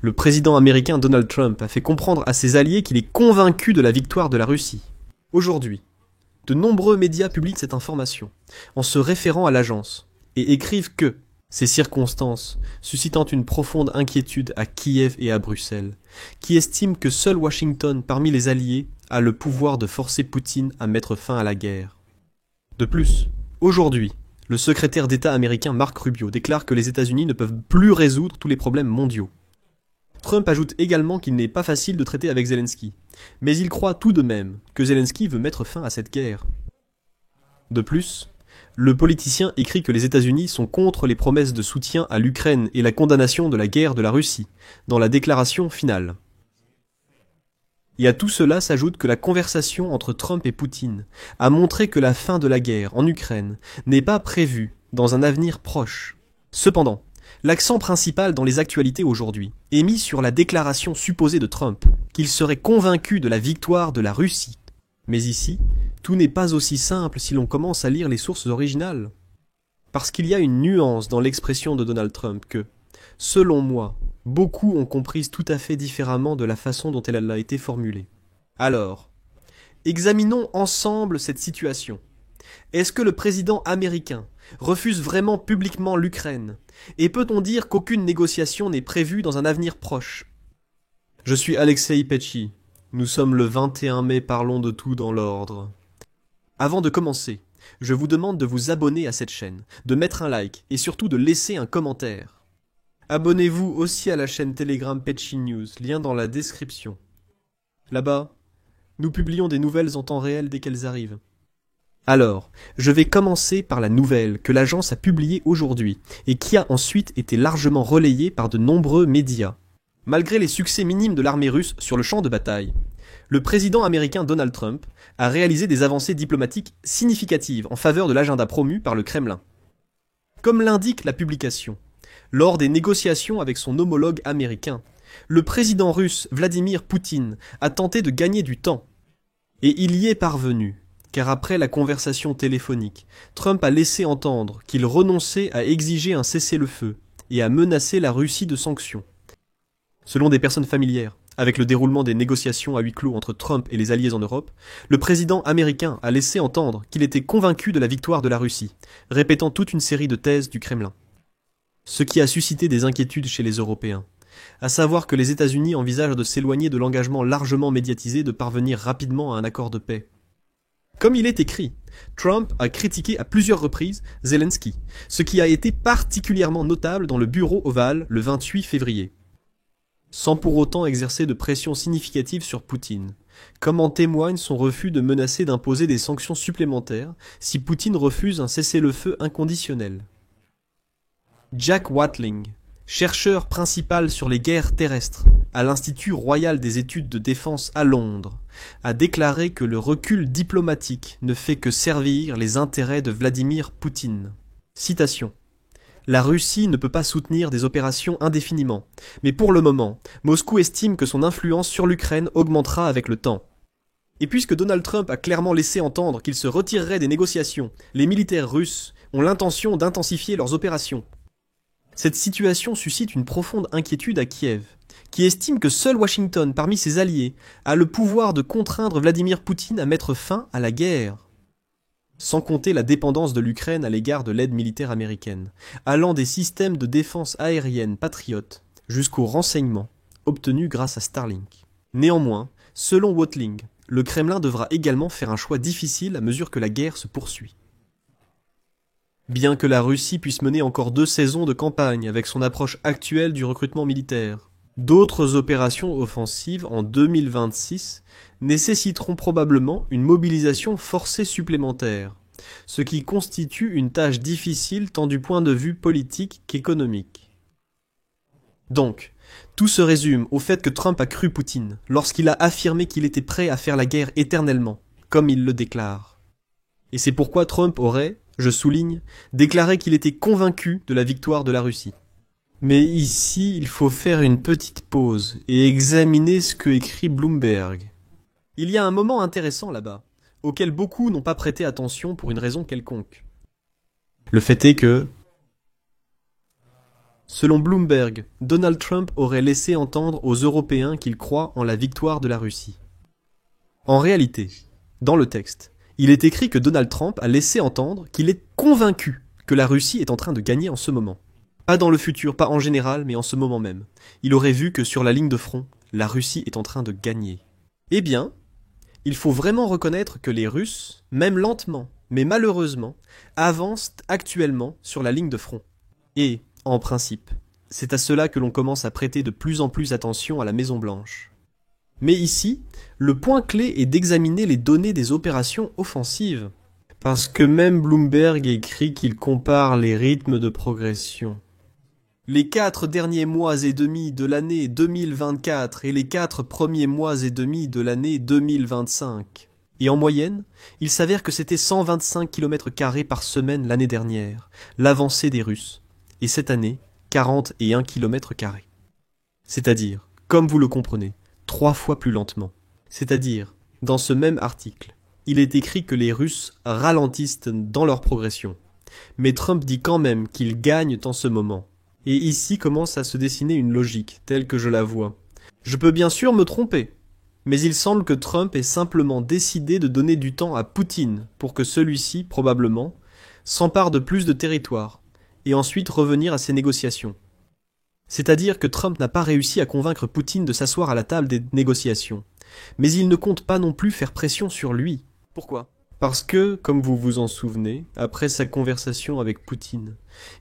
Le président américain Donald Trump a fait comprendre à ses alliés qu'il est convaincu de la victoire de la Russie. Aujourd'hui, de nombreux médias publient cette information, en se référant à l'agence, et écrivent que ces circonstances suscitant une profonde inquiétude à Kiev et à Bruxelles, qui estiment que seul Washington parmi les alliés a le pouvoir de forcer Poutine à mettre fin à la guerre. De plus, aujourd'hui, le secrétaire d'État américain Mark Rubio déclare que les États-Unis ne peuvent plus résoudre tous les problèmes mondiaux. Trump ajoute également qu'il n'est pas facile de traiter avec Zelensky, mais il croit tout de même que Zelensky veut mettre fin à cette guerre. De plus, le politicien écrit que les États-Unis sont contre les promesses de soutien à l'Ukraine et la condamnation de la guerre de la Russie, dans la déclaration finale. Et à tout cela s'ajoute que la conversation entre Trump et Poutine a montré que la fin de la guerre en Ukraine n'est pas prévue dans un avenir proche. Cependant, l'accent principal dans les actualités aujourd'hui est mis sur la déclaration supposée de Trump, qu'il serait convaincu de la victoire de la Russie. Mais ici, tout n'est pas aussi simple si l'on commence à lire les sources originales. Parce qu'il y a une nuance dans l'expression de Donald Trump que, selon moi, beaucoup ont comprise tout à fait différemment de la façon dont elle a été formulée. Alors, examinons ensemble cette situation. Est-ce que le président américain refuse vraiment publiquement l'Ukraine? Et peut-on dire qu'aucune négociation n'est prévue dans un avenir proche? Je suis Alexei Petchy. Nous sommes le 21 mai, parlons de tout dans l'ordre. Avant de commencer, je vous demande de vous abonner à cette chaîne, de mettre un like et surtout de laisser un commentaire. Abonnez-vous aussi à la chaîne Telegram Petchy News, lien dans la description. Là-bas, nous publions des nouvelles en temps réel dès qu'elles arrivent. Alors, je vais commencer par la nouvelle que l'agence a publiée aujourd'hui et qui a ensuite été largement relayée par de nombreux médias. Malgré les succès minimes de l'armée russe sur le champ de bataille, le président américain Donald Trump a réalisé des avancées diplomatiques significatives en faveur de l'agenda promu par le Kremlin. Comme l'indique la publication, lors des négociations avec son homologue américain, le président russe Vladimir Poutine a tenté de gagner du temps. Et il y est parvenu, car après la conversation téléphonique, Trump a laissé entendre qu'il renonçait à exiger un cessez-le-feu et à menacer la Russie de sanctions. Selon des personnes familières, avec le déroulement des négociations à huis clos entre Trump et les alliés en Europe, le président américain a laissé entendre qu'il était convaincu de la victoire de la Russie, répétant toute une série de thèses du Kremlin. Ce qui a suscité des inquiétudes chez les Européens, à savoir que les États-Unis envisagent de s'éloigner de l'engagement largement médiatisé de parvenir rapidement à un accord de paix. Comme il est écrit, Trump a critiqué à plusieurs reprises Zelensky, ce qui a été particulièrement notable dans le bureau ovale le 28 février. Sans pour autant exercer de pression significative sur Poutine, comme en témoigne son refus de menacer d'imposer des sanctions supplémentaires si Poutine refuse un cessez-le-feu inconditionnel. Jack Watling, chercheur principal sur les guerres terrestres à l'Institut royal des études de défense à Londres, a déclaré que le recul diplomatique ne fait que servir les intérêts de Vladimir Poutine. Citation. La Russie ne peut pas soutenir des opérations indéfiniment, mais pour le moment, Moscou estime que son influence sur l'Ukraine augmentera avec le temps. Et puisque Donald Trump a clairement laissé entendre qu'il se retirerait des négociations, les militaires russes ont l'intention d'intensifier leurs opérations. Cette situation suscite une profonde inquiétude à Kiev, qui estime que seul Washington, parmi ses alliés, a le pouvoir de contraindre Vladimir Poutine à mettre fin à la guerre. Sans compter la dépendance de l'Ukraine à l'égard de l'aide militaire américaine, allant des systèmes de défense aérienne Patriot jusqu'aux renseignements obtenus grâce à Starlink. Néanmoins, selon Watling, le Kremlin devra également faire un choix difficile à mesure que la guerre se poursuit. Bien que la Russie puisse mener encore 2 saisons de campagne avec son approche actuelle du recrutement militaire, d'autres opérations offensives en 2026 nécessiteront probablement une mobilisation forcée supplémentaire, ce qui constitue une tâche difficile tant du point de vue politique qu'économique. Donc, tout se résume au fait que Trump a cru Poutine lorsqu'il a affirmé qu'il était prêt à faire la guerre éternellement, comme il le déclare. Et c'est pourquoi Trump aurait, je souligne, déclaré qu'il était convaincu de la victoire de la Russie. Mais ici, il faut faire une petite pause et examiner ce que écrit Bloomberg. Il y a un moment intéressant là-bas, auquel beaucoup n'ont pas prêté attention pour une raison quelconque. Le fait est que Selon Bloomberg, Donald Trump aurait laissé entendre aux Européens qu'il croit en la victoire de la Russie. En réalité, dans le texte, il est écrit que Donald Trump a laissé entendre qu'il est convaincu que la Russie est en train de gagner en ce moment. Pas dans le futur, pas en général, mais en ce moment même. Il aurait vu que sur la ligne de front, la Russie est en train de gagner. Eh bien, il faut vraiment reconnaître que les Russes, même lentement, mais malheureusement, avancent actuellement sur la ligne de front. Et, en principe, c'est à cela que l'on commence à prêter de plus en plus attention à la Maison-Blanche. Mais ici, le point clé est d'examiner les données des opérations offensives. Parce que même Bloomberg écrit qu'il compare les rythmes de progression. Les 4 derniers mois et demi de l'année 2024 et les 4 premiers mois et demi de l'année 2025. Et en moyenne, il s'avère que c'était 125 km² par semaine l'année dernière, l'avancée des Russes. Et cette année, 41 km². C'est-à-dire, comme vous le comprenez, 3 fois plus lentement. C'est-à-dire, dans ce même article, il est écrit que les Russes ralentissent dans leur progression. Mais Trump dit quand même qu'ils gagnent en ce moment. Et ici commence à se dessiner une logique, telle que je la vois. Je peux bien sûr me tromper, mais il semble que Trump ait simplement décidé de donner du temps à Poutine pour que celui-ci, probablement, s'empare de plus de territoire, et ensuite revenir à ses négociations. C'est-à-dire que Trump n'a pas réussi à convaincre Poutine de s'asseoir à la table des négociations. Mais il ne compte pas non plus faire pression sur lui. Pourquoi ? Parce que, comme vous vous en souvenez, après sa conversation avec Poutine,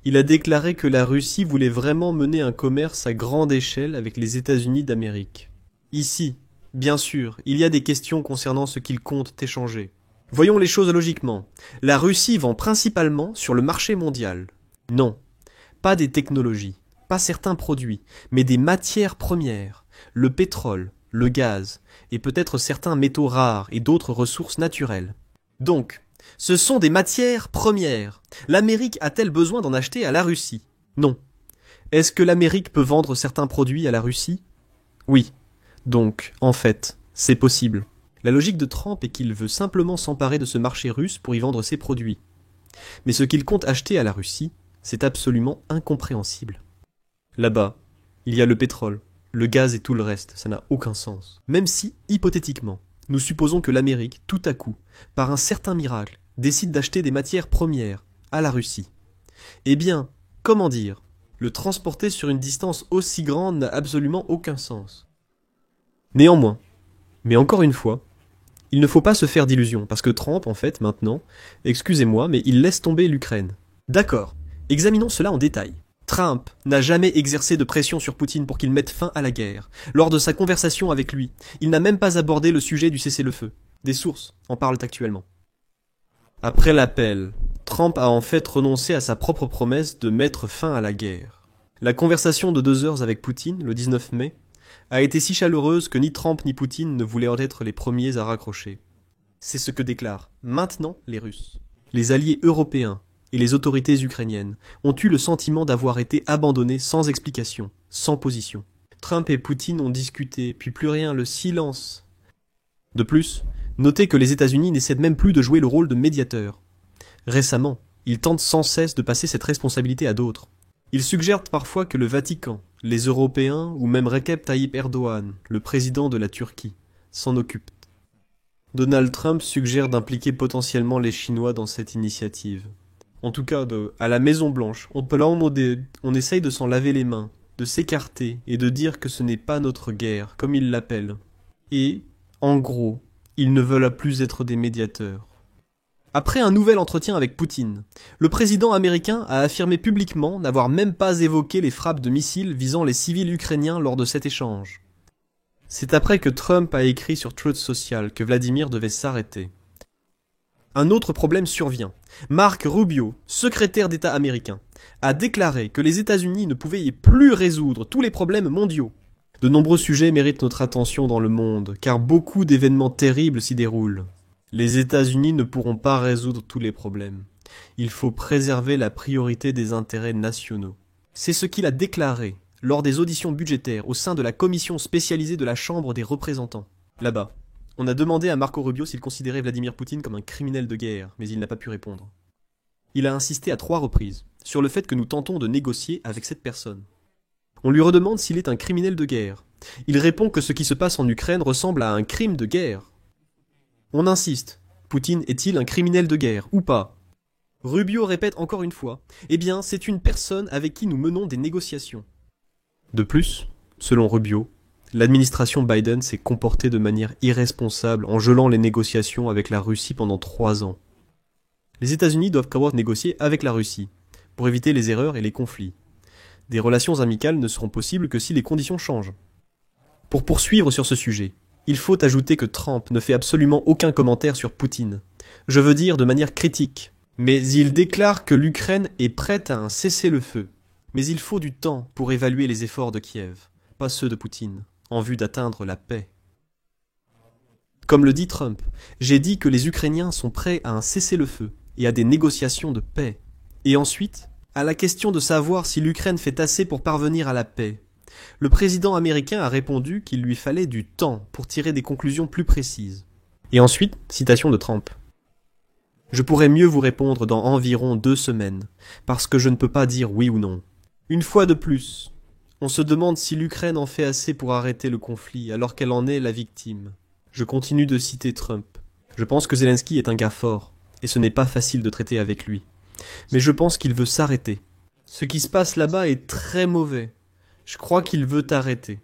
il a déclaré que la Russie voulait vraiment mener un commerce à grande échelle avec les États-Unis d'Amérique. Ici, bien sûr, il y a des questions concernant ce qu'ils comptent échanger. Voyons les choses logiquement. La Russie vend principalement sur le marché mondial. Non, pas des technologies, pas certains produits, mais des matières premières, le pétrole, le gaz, et peut-être certains métaux rares et d'autres ressources naturelles. Donc, ce sont des matières premières. L'Amérique a-t-elle besoin d'en acheter à la Russie ? Non. Est-ce que l'Amérique peut vendre certains produits à la Russie ? Oui. Donc, en fait, c'est possible. La logique de Trump est qu'il veut simplement s'emparer de ce marché russe pour y vendre ses produits. Mais ce qu'il compte acheter à la Russie, c'est absolument incompréhensible. Là-bas, il y a le pétrole, le gaz et tout le reste, ça n'a aucun sens. Même si, hypothétiquement, nous supposons que l'Amérique, tout à coup, par un certain miracle, décide d'acheter des matières premières à la Russie. Eh bien, comment dire, le transporter sur une distance aussi grande n'a absolument aucun sens. Néanmoins, mais encore une fois, il ne faut pas se faire d'illusions, parce que Trump, en fait, maintenant, excusez-moi, mais il laisse tomber l'Ukraine. D'accord, examinons cela en détail. Trump n'a jamais exercé de pression sur Poutine pour qu'il mette fin à la guerre. Lors de sa conversation avec lui, il n'a même pas abordé le sujet du cessez-le-feu. Des sources en parlent actuellement. Après l'appel, Trump a en fait renoncé à sa propre promesse de mettre fin à la guerre. La conversation de 2 heures avec Poutine, le 19 mai, a été si chaleureuse que ni Trump ni Poutine ne voulaient en être les premiers à raccrocher. C'est ce que déclarent maintenant les Russes. Les alliés européens et les autorités ukrainiennes ont eu le sentiment d'avoir été abandonnés sans explication, sans position. Trump et Poutine ont discuté, puis plus rien, le silence. De plus, notez que les États-Unis n'essaient même plus de jouer le rôle de médiateur. Récemment, ils tentent sans cesse de passer cette responsabilité à d'autres. Ils suggèrent parfois que le Vatican, les Européens ou même Recep Tayyip Erdogan, le président de la Turquie, s'en occupent. Donald Trump suggère d'impliquer potentiellement les Chinois dans cette initiative. En tout cas, à la Maison-Blanche, on essaye de s'en laver les mains, de s'écarter et de dire que ce n'est pas notre guerre, comme ils l'appellent. Et, en gros, ils ne veulent plus être des médiateurs. Après un nouvel entretien avec Poutine, le président américain a affirmé publiquement n'avoir même pas évoqué les frappes de missiles visant les civils ukrainiens lors de cet échange. C'est après que Trump a écrit sur Truth Social que Vladimir devait s'arrêter. Un autre problème survient. Mark Rubio, secrétaire d'État américain, a déclaré que les États-Unis ne pouvaient plus résoudre tous les problèmes mondiaux. De nombreux sujets méritent notre attention dans le monde, car beaucoup d'événements terribles s'y déroulent. Les États-Unis ne pourront pas résoudre tous les problèmes. Il faut préserver la priorité des intérêts nationaux. C'est ce qu'il a déclaré lors des auditions budgétaires au sein de la commission spécialisée de la Chambre des représentants. Là-bas, on a demandé à Marco Rubio s'il considérait Vladimir Poutine comme un criminel de guerre, mais il n'a pas pu répondre. Il a insisté à 3 reprises sur le fait que nous tentons de négocier avec cette personne. On lui redemande s'il est un criminel de guerre. Il répond que ce qui se passe en Ukraine ressemble à un crime de guerre. On insiste. Poutine est-il un criminel de guerre ou pas? Rubio répète encore une fois. Eh bien, c'est une personne avec qui nous menons des négociations. De plus, selon Rubio, l'administration Biden s'est comportée de manière irresponsable en gelant les négociations avec la Russie pendant 3 ans. Les États-Unis doivent pouvoir négocier avec la Russie, pour éviter les erreurs et les conflits. Des relations amicales ne seront possibles que si les conditions changent. Pour poursuivre sur ce sujet, il faut ajouter que Trump ne fait absolument aucun commentaire sur Poutine. Je veux dire de manière critique. Mais il déclare que l'Ukraine est prête à un cessez-le-feu. Mais il faut du temps pour évaluer les efforts de Kiev, pas ceux de Poutine, en vue d'atteindre la paix. Comme le dit Trump, j'ai dit que les Ukrainiens sont prêts à un cessez-le-feu et à des négociations de paix. Et ensuite, à la question de savoir si l'Ukraine fait assez pour parvenir à la paix, le président américain a répondu qu'il lui fallait du temps pour tirer des conclusions plus précises. Et ensuite, citation de Trump. Je pourrais mieux vous répondre dans environ 2 semaines, parce que je ne peux pas dire oui ou non. Une fois de plus, on se demande si l'Ukraine en fait assez pour arrêter le conflit, alors qu'elle en est la victime. Je continue de citer Trump. Je pense que Zelensky est un gars fort, et ce n'est pas facile de traiter avec lui. Mais je pense qu'il veut s'arrêter. Ce qui se passe là-bas est très mauvais. Je crois qu'il veut arrêter.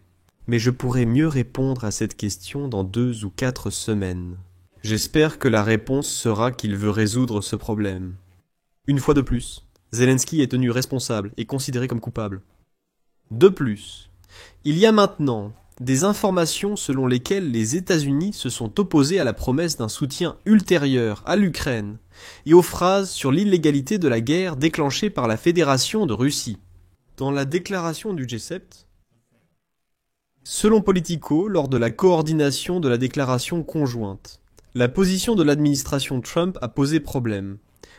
Mais je pourrais mieux répondre à cette question dans 2 ou 4 semaines. J'espère que la réponse sera qu'il veut résoudre ce problème. Une fois de plus, Zelensky est tenu responsable et considéré comme coupable. De plus, il y a maintenant des informations selon lesquelles les États-Unis se sont opposés à la promesse d'un soutien ultérieur à l'Ukraine et aux phrases sur l'illégalité de la guerre déclenchée par la Fédération de Russie. Dans la déclaration du G7, selon Politico, lors de la coordination de la déclaration conjointe, la position de l'administration Trump a posé problème.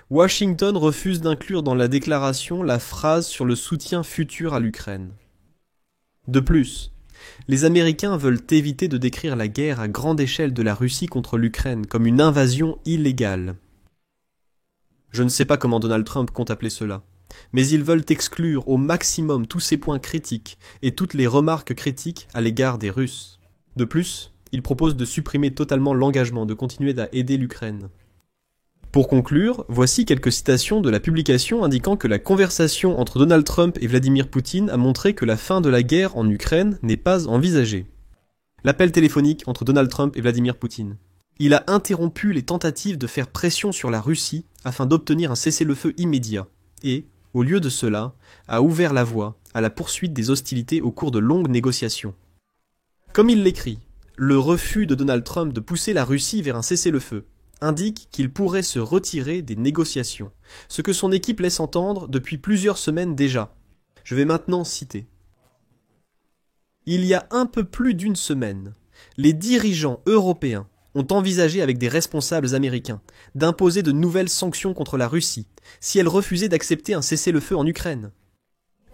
Washington refuse d'inclure dans la déclaration la phrase sur le soutien futur à l'Ukraine. De plus, les Américains veulent éviter de décrire la guerre à grande échelle de la Russie contre l'Ukraine comme une invasion illégale. Je ne sais pas comment Donald Trump compte appeler cela, mais ils veulent exclure au maximum tous ces points critiques et toutes les remarques critiques à l'égard des Russes. De plus, il propose de supprimer totalement l'engagement de continuer à aider l'Ukraine. Pour conclure, voici quelques citations de la publication indiquant que la conversation entre Donald Trump et Vladimir Poutine a montré que la fin de la guerre en Ukraine n'est pas envisagée. L'appel téléphonique entre Donald Trump et Vladimir Poutine. Il a interrompu les tentatives de faire pression sur la Russie afin d'obtenir un cessez-le-feu immédiat et, au lieu de cela, a ouvert la voie à la poursuite des hostilités au cours de longues négociations. Comme il l'écrit, le refus de Donald Trump de pousser la Russie vers un cessez-le-feu indique qu'il pourrait se retirer des négociations, ce que son équipe laisse entendre depuis plusieurs semaines déjà. Je vais maintenant citer. Il y a un peu plus d'1 semaine, les dirigeants européens ont envisagé avec des responsables américains d'imposer de nouvelles sanctions contre la Russie si elle refusait d'accepter un cessez-le-feu en Ukraine.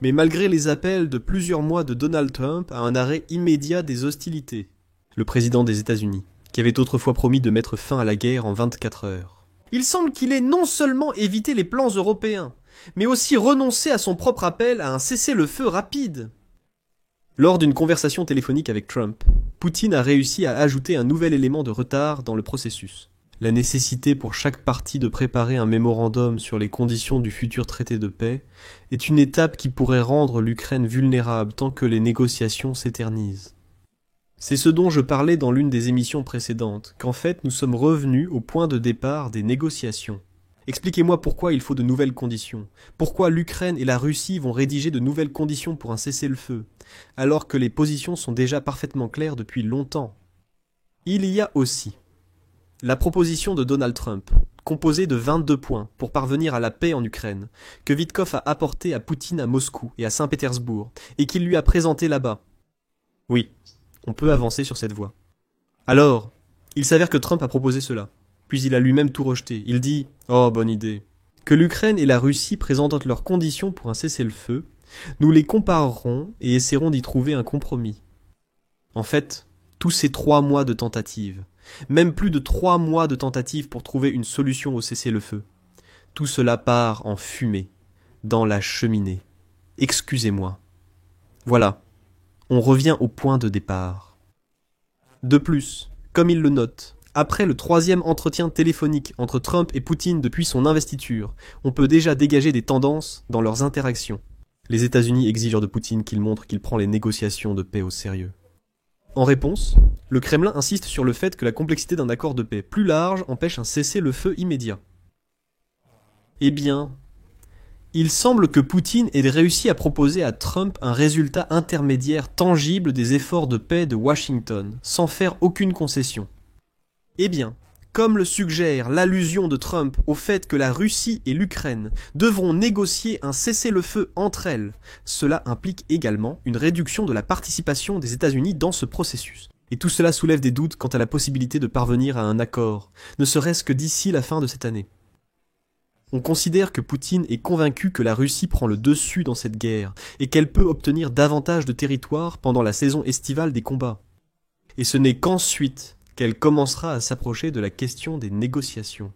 Mais malgré les appels de plusieurs mois de Donald Trump à un arrêt immédiat des hostilités, le président des États-Unis, qui avait autrefois promis de mettre fin à la guerre en 24 heures. Il semble qu'il ait non seulement évité les plans européens, mais aussi renoncé à son propre appel à un cessez-le-feu rapide. Lors d'une conversation téléphonique avec Trump, Poutine a réussi à ajouter un nouvel élément de retard dans le processus. La nécessité pour chaque partie de préparer un mémorandum sur les conditions du futur traité de paix est une étape qui pourrait rendre l'Ukraine vulnérable tant que les négociations s'éternisent. C'est ce dont je parlais dans l'une des émissions précédentes, qu'en fait nous sommes revenus au point de départ des négociations. Expliquez-moi pourquoi il faut de nouvelles conditions. Pourquoi l'Ukraine et la Russie vont rédiger de nouvelles conditions pour un cessez-le-feu, alors que les positions sont déjà parfaitement claires depuis longtemps. Il y a aussi la proposition de Donald Trump, composée de 22 points pour parvenir à la paix en Ukraine, que Witkoff a apporté à Poutine à Moscou et à Saint-Pétersbourg, et qu'il lui a présenté là-bas. Oui, on peut avancer sur cette voie. Alors, il s'avère que Trump a proposé cela. Puis il a lui-même tout rejeté. Il dit « Oh, bonne idée. Que l'Ukraine et la Russie présentent leurs conditions pour un cessez-le-feu, nous les comparerons et essaierons d'y trouver un compromis. » En fait, tous ces 3 mois de tentatives, même plus de 3 mois de tentatives pour trouver une solution au cessez-le-feu, tout cela part en fumée, dans la cheminée. Excusez-moi. Voilà, on revient au point de départ. De plus, comme il le note, après le 3e entretien téléphonique entre Trump et Poutine depuis son investiture, on peut déjà dégager des tendances dans leurs interactions. Les États-Unis exigent de Poutine qu'il montre qu'il prend les négociations de paix au sérieux. En réponse, le Kremlin insiste sur le fait que la complexité d'un accord de paix plus large empêche un cessez-le-feu immédiat. Eh bien, il semble que Poutine ait réussi à proposer à Trump un résultat intermédiaire tangible des efforts de paix de Washington, sans faire aucune concession. Eh bien, comme le suggère l'allusion de Trump au fait que la Russie et l'Ukraine devront négocier un cessez-le-feu entre elles, cela implique également une réduction de la participation des États-Unis dans ce processus. Et tout cela soulève des doutes quant à la possibilité de parvenir à un accord, ne serait-ce que d'ici la fin de cette année. On considère que Poutine est convaincu que la Russie prend le dessus dans cette guerre et qu'elle peut obtenir davantage de territoire pendant la saison estivale des combats. Et ce n'est qu'ensuite qu'elle commencera à s'approcher de la question des négociations.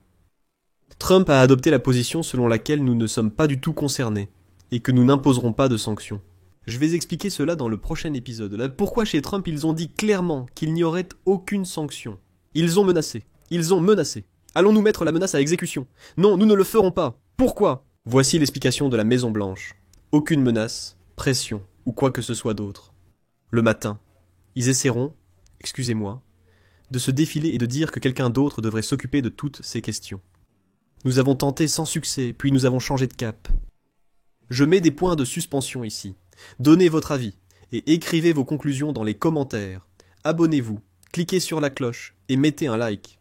Trump a adopté la position selon laquelle nous ne sommes pas du tout concernés et que nous n'imposerons pas de sanctions. Je vais expliquer cela dans le prochain épisode. Là, pourquoi chez Trump ils ont dit clairement qu'il n'y aurait aucune sanction. Ils ont menacé. Allons-nous mettre la menace à exécution? Non, nous ne le ferons pas. Pourquoi? Voici l'explication de la Maison-Blanche. Aucune menace, pression ou quoi que ce soit d'autre. Le matin, ils essaieront, excusez-moi, de se défiler et de dire que quelqu'un d'autre devrait s'occuper de toutes ces questions. Nous avons tenté sans succès, puis nous avons changé de cap. Je mets des points de suspension ici. Donnez votre avis et écrivez vos conclusions dans les commentaires. Abonnez-vous, cliquez sur la cloche et mettez un like.